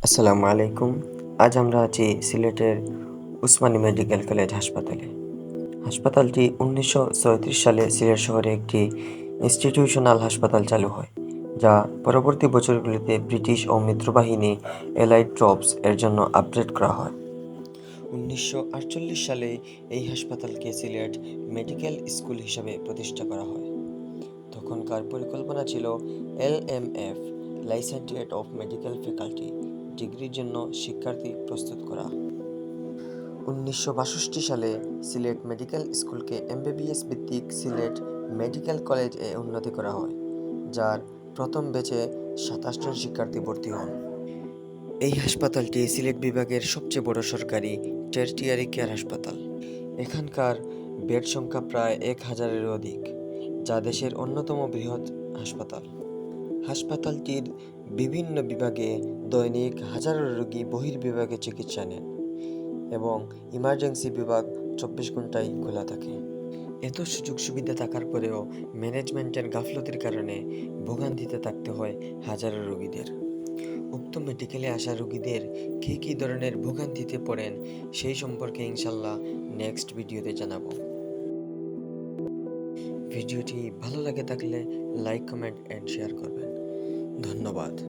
আসসালামু আলাইকুম। আজ আমরা আছি সিলেটের উসমানী মেডিকেল কলেজ হাসপাতালে। হাসপাতালটি 1937 সালে সিলেট শহরে একটি ইনস্টিটিউশনাল হাসপাতাল চালু হয়, যা পরবর্তী বছরগুলিতে ব্রিটিশ ও মিত্রবাহিনী এলাইড ট্রুপস এর জন্য আপগ্রেড করা হয়। 1948 সালে এই হাসপাতালকে সিলেট মেডিকেল স্কুল হিসাবে প্রতিষ্ঠা করা হয়। তখনকার পরিকল্পনা ছিল এলএমএফ, লাইসেন্টিয়েট অফ মেডিকেল ফ্যাকাল্টি ডিগ্রির জন্য শিক্ষার্থী প্রস্তুত করা। 1962 সালে সিলেট মেডিকেল স্কুলকে এমবিবিএস ভিত্তিক সিলেট মেডিকেল কলেজ এ উন্নতি করা হয়, যার প্রথম ব্যাচে 27 জন শিক্ষার্থী ভর্তি হন। এই হাসপাতালটি সিলেট বিভাগের সবচেয়ে বড় সরকারি টারশিয়ারি কেয়ার হাসপাতাল। এখানকার বেড সংখ্যা প্রায় 1000-এরও অধিক, যা দেশের অন্যতম বৃহৎ হাসপাতাল। হাসপাতালটির বিভিন্ন বিভাগে দৈনিক হাজারো রোগী বহির্বিভাগে চিকিৎসা নেন এবং ইমার্জেন্সি বিভাগ 24 ঘন্টাই খোলা থাকে। এত সুযোগ সুবিধা থাকার পরেও ম্যানেজমেন্টের গাফলতির কারণে ভোগান্তিতে থাকতে হয় হাজারো রোগীদের। উক্ত মেডিকেলে আসা রোগীদের কী কী ধরনের ভোগান্তিতে পড়েন সেই সম্পর্কে ইনশাল্লাহ নেক্সট ভিডিওতে জানাবো। ভিডিওটি ভালো লাগে থাকলে লাইক, কমেন্ট অ্যান্ড শেয়ার করবেন। ধন্যবাদ।